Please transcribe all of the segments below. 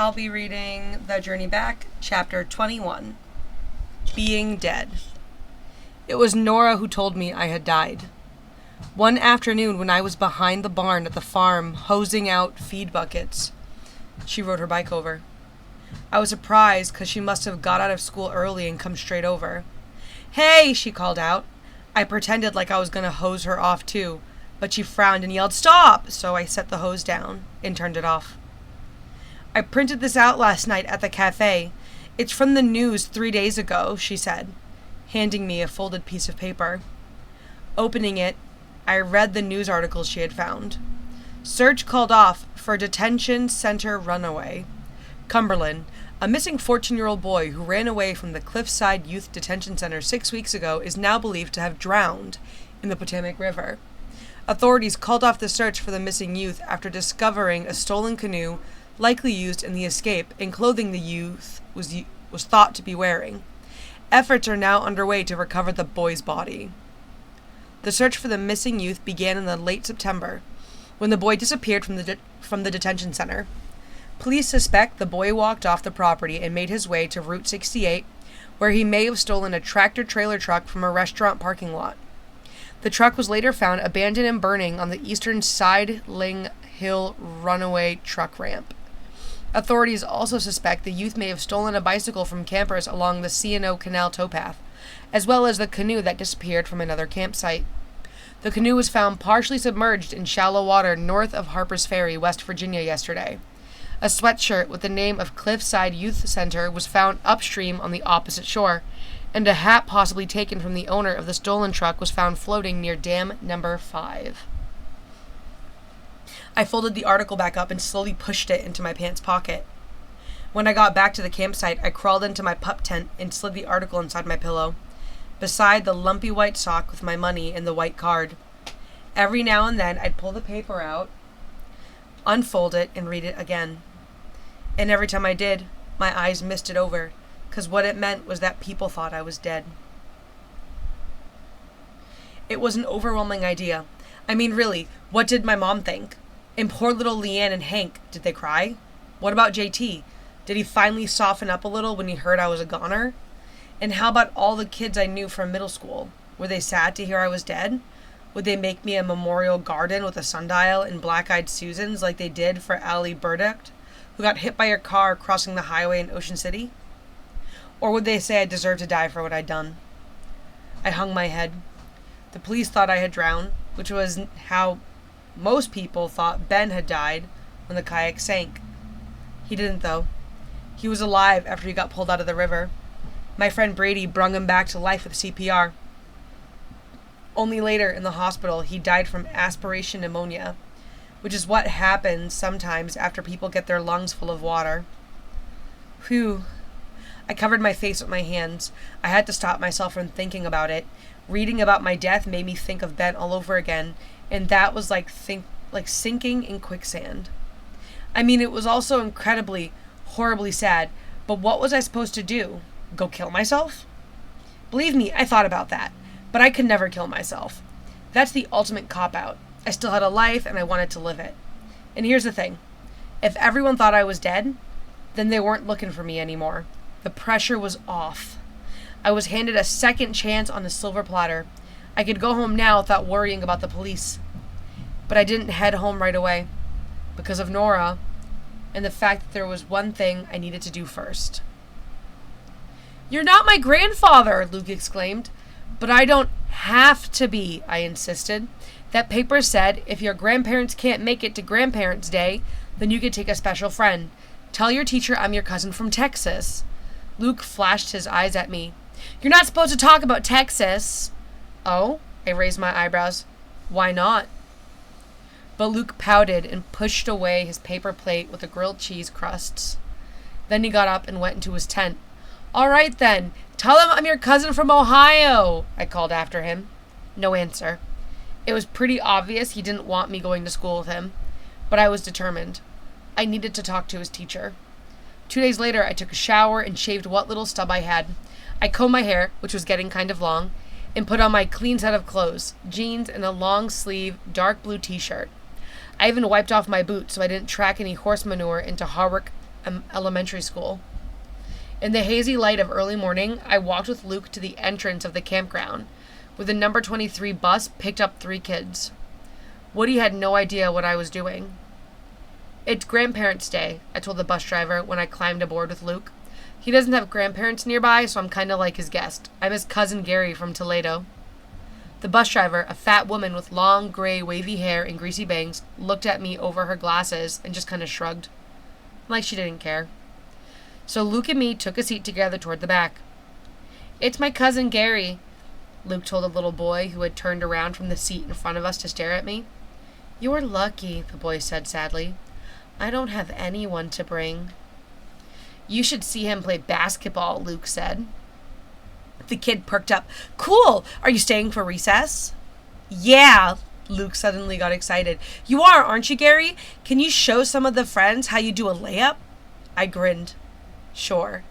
I'll be reading The Journey Back, Chapter 21, Being Dead. It was Nora who told me I had died. One afternoon when I was behind the barn at the farm hosing out feed buckets, she rode her bike over. I was surprised because she must have got out of school early and come straight over. "Hey," she called out. I pretended like I was going to hose her off too, but she frowned and yelled, "Stop!" So I set the hose down and turned it off. "I printed this out last night at the cafe. It's from the news 3 days ago," she said, handing me a folded piece of paper. Opening it, I read the news article she had found. Search called off for detention center runaway. Cumberland, a missing 14-year-old boy who ran away from the Cliffside Youth Detention Center 6 weeks ago, is now believed to have drowned in the Potomac River. Authorities called off the search for the missing youth after discovering a stolen canoe likely used in the escape and clothing the youth was thought to be wearing. Efforts are now underway to recover the boy's body. The search for the missing youth began in the late September, when the boy disappeared from the detention center. Police suspect the boy walked off the property and made his way to Route 68, where he may have stolen a tractor-trailer truck from a restaurant parking lot. The truck was later found abandoned and burning on the eastern Sidling Hill runaway truck ramp. Authorities also suspect the youth may have stolen a bicycle from campers along the C&O Canal towpath, as well as the canoe that disappeared from another campsite. The canoe was found partially submerged in shallow water north of Harper's Ferry, West Virginia, yesterday. A sweatshirt with the name of Cliffside Youth Center was found upstream on the opposite shore, and a hat possibly taken from the owner of the stolen truck was found floating near Dam Number 5. I folded the article back up and slowly pushed it into my pants pocket. When I got back to the campsite, I crawled into my pup tent and slid the article inside my pillow, beside the lumpy white sock with my money and the white card. Every now and then, I'd pull the paper out, unfold it, and read it again. And every time I did, my eyes misted over, because what it meant was that people thought I was dead. It was an overwhelming idea. I mean, really, what did my mom think? And poor little Leanne and Hank, did they cry? What about JT? Did he finally soften up a little when he heard I was a goner? And how about all the kids I knew from middle school? Were they sad to hear I was dead? Would they make me a memorial garden with a sundial and black-eyed Susans like they did for Allie Burdick, who got hit by her car crossing the highway in Ocean City? Or would they say I deserved to die for what I'd done? I hung my head. The police thought I had drowned, which was how most people thought Ben had died when the kayak sank. He didn't, though. He was alive after he got pulled out of the river. My friend Brady brung him back to life with CPR. Only later in the hospital, he died from aspiration pneumonia, which is what happens sometimes after people get their lungs full of water. Whew. I covered my face with my hands. I had to stop myself from thinking about it. Reading about my death made me think of Ben all over again, and that was like sinking in quicksand. I mean, it was also incredibly, horribly sad, but what was I supposed to do? Go kill myself? Believe me, I thought about that, but I could never kill myself. That's the ultimate cop-out. I still had a life, and I wanted to live it. And here's the thing. If everyone thought I was dead, then they weren't looking for me anymore. The pressure was off. I was handed a second chance on a silver platter. I could go home now without worrying about the police. But I didn't head home right away, because of Nora, and the fact that there was one thing I needed to do first. "You're not my grandfather," Luke exclaimed. "But I don't have to be," I insisted. "That paper said if your grandparents can't make it to Grandparents' Day, then you could take a special friend. Tell your teacher I'm your cousin from Texas." Luke flashed his eyes at me. "You're not supposed to talk about Texas." "Oh?" I raised my eyebrows. "Why not?" But Luke pouted and pushed away his paper plate with the grilled cheese crusts. Then he got up and went into his tent. "All right, then. Tell him I'm your cousin from Ohio," I called after him. No answer. It was pretty obvious he didn't want me going to school with him, but I was determined. I needed to talk to his teacher. 2 days later, I took a shower and shaved what little stub I had. I combed my hair, which was getting kind of long, and put on my clean set of clothes, jeans and a long-sleeve, dark blue t-shirt. I even wiped off my boots so I didn't track any horse manure into elementary school. In the hazy light of early morning, I walked with Luke to the entrance of the campground, where the number 23 bus picked up 3 kids. Woody had no idea what I was doing. It's Grandparents' Day, I told the bus driver when I climbed aboard with Luke. He doesn't have grandparents nearby, so I'm kind of like his guest. I'm his cousin Gary from Toledo. The bus driver, a fat woman with long, gray, wavy hair and greasy bangs, looked at me over her glasses and just kind of shrugged. Like she didn't care. So Luke and me took a seat together toward the back. It's my cousin Gary, Luke told a little boy who had turned around from the seat in front of us to stare at me. You're lucky, the boy said sadly. I don't have anyone to bring. You should see him play basketball, Luke said. The kid perked up. Cool! Are you staying for recess? Yeah! Luke suddenly got excited. You are, aren't you, Gary? Can you show some of the friends how you do a layup? I grinned. Sure.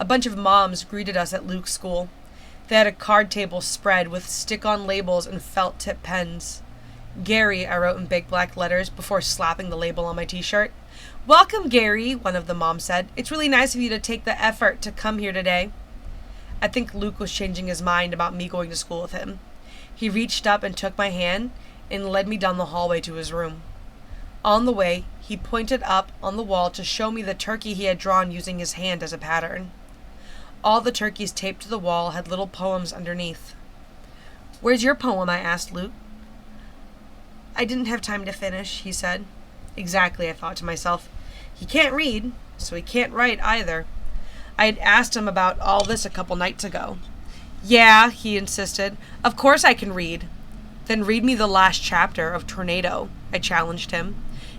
A bunch of moms greeted us at Luke's school. They had a card table spread with stick-on labels and felt-tip pens. Gary, I wrote in big black letters before slapping the label on my t-shirt. Welcome, Gary, one of the moms said. It's really nice of you to take the effort to come here today. I think Luke was changing his mind about me going to school with him. He reached up and took my hand and led me down the hallway to his room. On the way, he pointed up on the wall to show me the turkey he had drawn using his hand as a pattern. All the turkeys taped to the wall had little poems underneath. Where's your poem? I asked Luke. I didn't have time to finish, he said. Exactly, I thought to myself. He can't read, so he can't write either. I had asked him about all this a couple nights ago. Yeah, he insisted. Of course I can read. Then read me the last chapter of Tornado, I challenged him.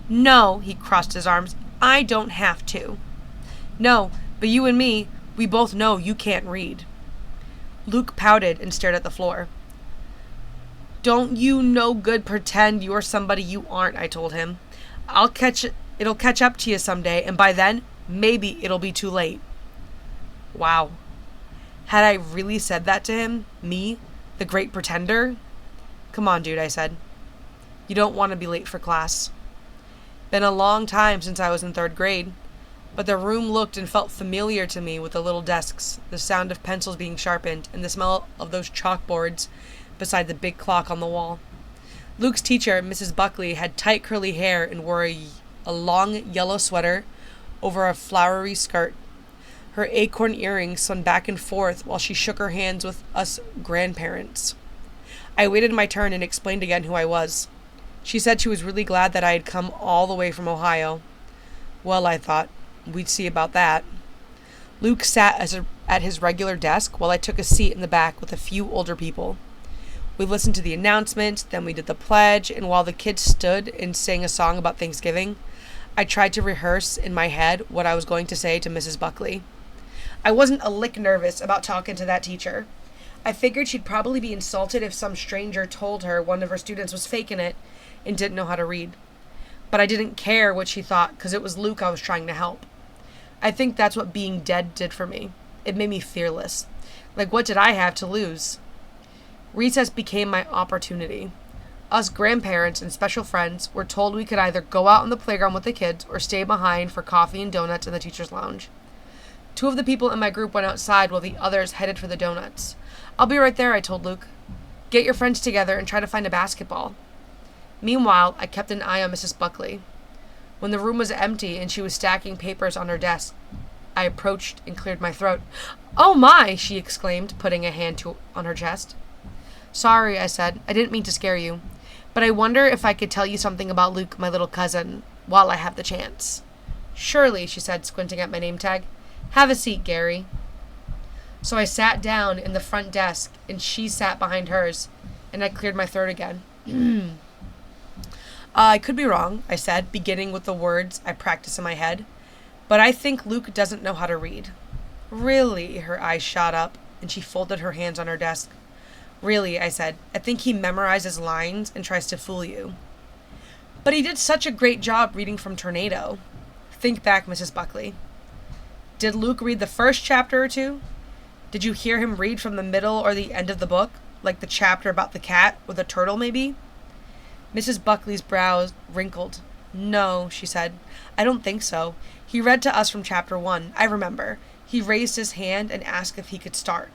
No, he crossed his arms. I don't have to. No, but you and me, we both know you can't read. Luke pouted and stared at the floor. Don't you no good pretend you're somebody you aren't, I told him. It'll catch up to you someday, and by then, maybe it'll be too late. Wow. Had I really said that to him? Me? The great pretender? Come on, dude, I said. You don't want to be late for class. Been a long time since I was in 3rd grade, but the room looked and felt familiar to me with the little desks, the sound of pencils being sharpened, and the smell of those chalkboards beside the big clock on the wall. Luke's teacher, Mrs. Buckley, had tight curly hair and wore a long yellow sweater over a flowery skirt. Her acorn earrings swung back and forth while she shook her hands with us grandparents. I waited my turn and explained again who I was. She said she was really glad that I had come all the way from Ohio. Well, I thought, we'd see about that. Luke sat at his regular desk while I took a seat in the back with a few older people. We listened to the announcement, then we did the pledge, and while the kids stood and sang a song about Thanksgiving, I tried to rehearse in my head what I was going to say to Mrs. Buckley. I wasn't a lick nervous about talking to that teacher. I figured she'd probably be insulted if some stranger told her one of her students was faking it and didn't know how to read. But I didn't care what she thought because it was Luke I was trying to help. I think that's what being dead did for me. It made me fearless. Like, what did I have to lose? Recess became my opportunity. Us grandparents and special friends were told we could either go out on the playground with the kids or stay behind for coffee and donuts in the teacher's lounge. 2 of the people in my group went outside while the others headed for the donuts. I'll be right there, I told Luke. Get your friends together and try to find a basketball. Meanwhile, I kept an eye on Mrs. Buckley. When the room was empty and she was stacking papers on her desk, I approached and cleared my throat. Oh my, she exclaimed, putting a hand on her chest. Sorry, I said. I didn't mean to scare you. But I wonder if I could tell you something about Luke, my little cousin, while I have the chance. Surely, she said, squinting at my name tag. Have a seat, Gary. So I sat down in the front desk, and she sat behind hers, and I cleared my throat again. I could be wrong, I said, beginning with the words I practice in my head, but I think Luke doesn't know how to read. Really? Her eyes shot up, and she folded her hands on her desk. Really, I said, I think he memorizes lines and tries to fool you. But he did such a great job reading from Tornado. Think back, Mrs. Buckley. Did Luke read the first chapter or 2? Did you hear him read from the middle or the end of the book, like the chapter about the cat or the turtle, maybe? Mrs. Buckley's brows wrinkled. No, she said. I don't think so. He read to us from chapter 1. I remember. He raised his hand and asked if he could start.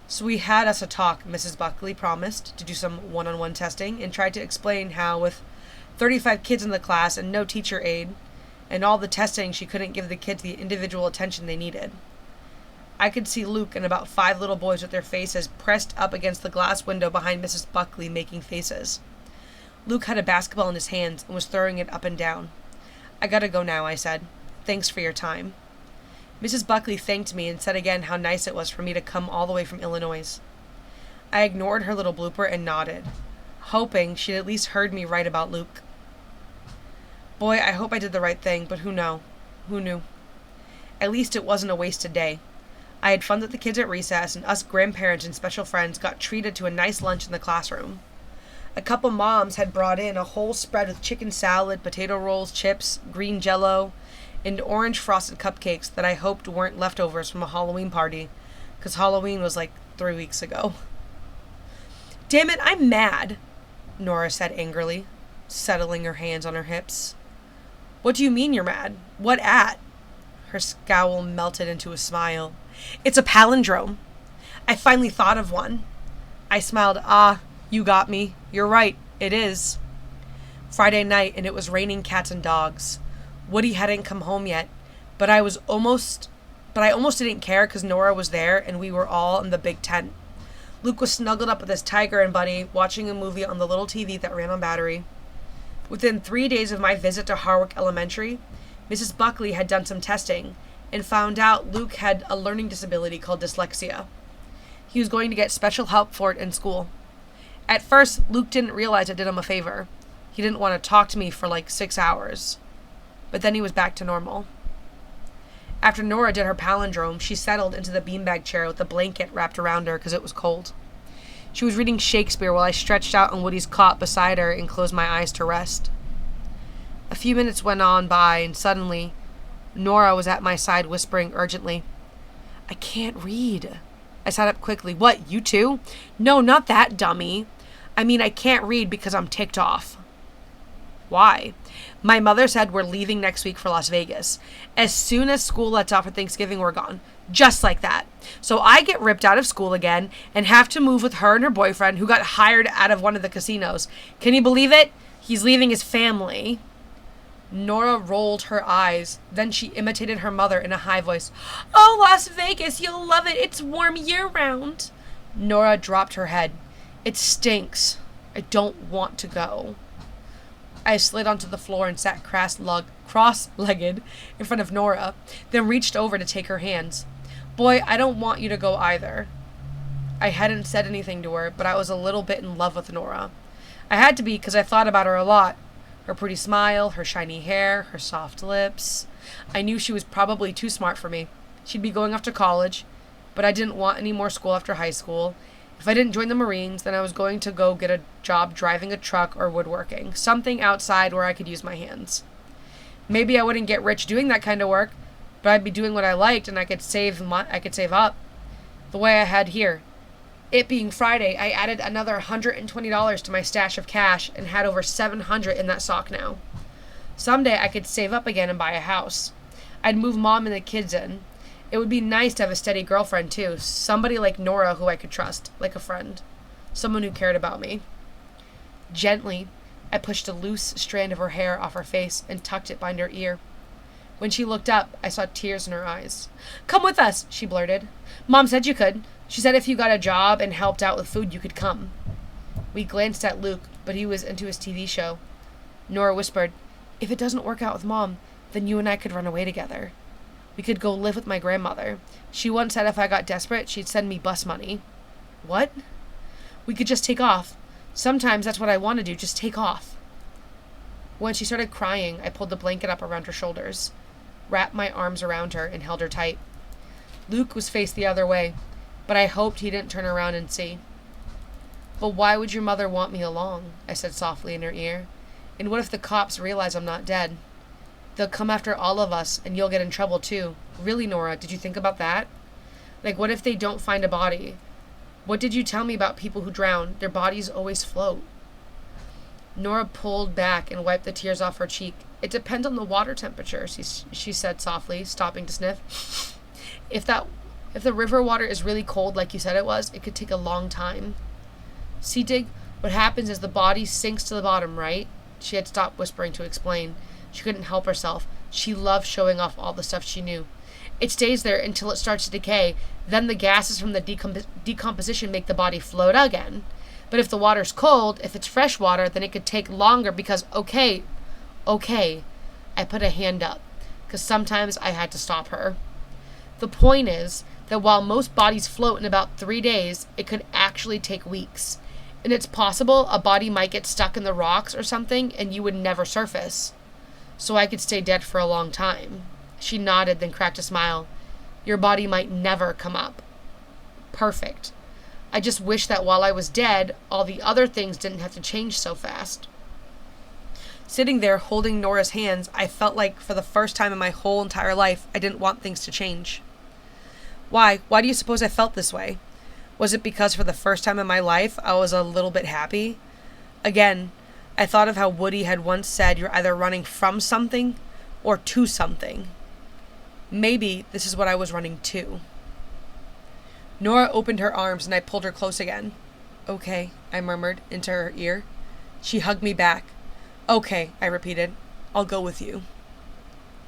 So we had us a talk. Mrs. Buckley promised to do some one-on-one testing and tried to explain how with 35 kids in the class and no teacher aid and all the testing, she couldn't give the kids the individual attention they needed. I could see Luke and about 5 little boys with their faces pressed up against the glass window behind Mrs. Buckley making faces. Luke had a basketball in his hands and was throwing it up and down. I gotta go now, I said. Thanks for your time. Mrs. Buckley thanked me and said again how nice it was for me to come all the way from Illinois. I ignored her little blooper and nodded, hoping she'd at least heard me right about Luke. Boy, I hope I did the right thing, but who knew? At least it wasn't a wasted day. I had fun with the kids at recess, and us grandparents and special friends got treated to a nice lunch in the classroom. A couple moms had brought in a whole spread with chicken salad, potato rolls, chips, green jello, and orange frosted cupcakes that I hoped weren't leftovers from a Halloween party, because Halloween was like 3 weeks ago. Damn it, I'm mad, Nora said angrily, settling her hands on her hips. What do you mean you're mad? What at? Her scowl melted into a smile. It's a palindrome. I finally thought of one. I smiled. Ah, you got me. You're right. It is. Friday night, and it was raining cats and dogs. Woody hadn't come home yet, but I almost didn't care because Nora was there and we were all in the big tent. Luke was snuggled up with his tiger and Buddy, watching a movie on the little TV that ran on battery. Within 3 days of my visit to Harwick Elementary, Mrs. Buckley had done some testing and found out Luke had a learning disability called dyslexia. He was going to get special help for it in school. At first, Luke didn't realize it did him a favor. He didn't want to talk to me for like 6 hours. But then he was back to normal. After Nora did her palindrome, she settled into the beanbag chair with a blanket wrapped around her because it was cold. She was reading Shakespeare while I stretched out on Woody's cot beside her and closed my eyes to rest. A few minutes went on by, and suddenly, Nora was at my side whispering urgently, I can't read. I sat up quickly. What, you too? No, not that, dummy. I mean, I can't read because I'm ticked off. Why? My mother said we're leaving next week for Las Vegas. As soon as school lets off for Thanksgiving, we're gone. Just like that. So I get ripped out of school again and have to move with her and her boyfriend who got hired out of one of the casinos. Can you believe it? He's leaving his family. Nora rolled her eyes. Then she imitated her mother in a high voice. Oh, Las Vegas, you'll love it. It's warm year-round. Nora dropped her head. It stinks. I don't want to go. I slid onto the floor and sat cross-legged in front of Nora, then reached over to take her hands. Boy, I don't want you to go either. I hadn't said anything to her, but I was a little bit in love with Nora. I had to be because I thought about her a lot. Her pretty smile, her shiny hair, her soft lips. I knew she was probably too smart for me. She'd be going off to college, but I didn't want any more school after high school. If I didn't join the Marines, then I was going to go get a job driving a truck or woodworking, something outside where I could use my hands. Maybe I wouldn't get rich doing that kind of work, but I'd be doing what I liked and I could save up the way I had here. It being Friday, I added another $120 to my stash of cash and had over $700 in that sock now. Someday I could save up again and buy a house. I'd move Mom and the kids in. It would be nice to have a steady girlfriend, too. Somebody like Nora who I could trust, like a friend. Someone who cared about me. Gently, I pushed a loose strand of her hair off her face and tucked it behind her ear. When she looked up, I saw tears in her eyes. Come with us, she blurted. Mom said you could. She said if you got a job and helped out with food, you could come. We glanced at Luke, but he was into his TV show. Nora whispered, If it doesn't work out with Mom, then you and I could run away together. We could go live with my grandmother. She once said if I got desperate, she'd send me bus money. What? We could just take off. Sometimes that's what I want to do, just take off. When she started crying, I pulled the blanket up around her shoulders, wrapped my arms around her, and held her tight. Luke was faced the other way, but I hoped he didn't turn around and see. But why would your mother want me along? I said softly in her ear. And what if the cops realize I'm not dead? They'll come after all of us, and you'll get in trouble too. Really, Nora, did you think about that? Like, what if they don't find a body? What did you tell me about people who drown? Their bodies always float. Nora pulled back and wiped the tears off her cheek. It depends on the water temperature, she said softly, stopping to sniff. If the river water is really cold like you said it was, it could take a long time. See, Dig, what happens is the body sinks to the bottom, right? She had stopped whispering to explain. She couldn't help herself. She loved showing off all the stuff she knew. It stays there until it starts to decay. Then the gases from the decomposition make the body float again. But if the water's cold, if it's fresh water, then it could take longer because, okay, I put a hand up, because sometimes I had to stop her. The point is that while most bodies float in about 3 days, it could actually take weeks. And it's possible a body might get stuck in the rocks or something and you would never surface. So I could stay dead for a long time. She nodded, then cracked a smile. Your body might never come up. Perfect. I just wish that while I was dead, all the other things didn't have to change so fast. Sitting there holding Nora's hands, I felt like for the first time in my whole entire life, I didn't want things to change. Why? Why do you suppose I felt this way? Was it because for the first time in my life, I was a little bit happy? Again, I thought of how Woody had once said you're either running from something or to something. Maybe this is what I was running to. Nora opened her arms and I pulled her close again. Okay, I murmured into her ear. She hugged me back. Okay, I repeated. I'll go with you.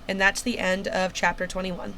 And that's the end of chapter 21.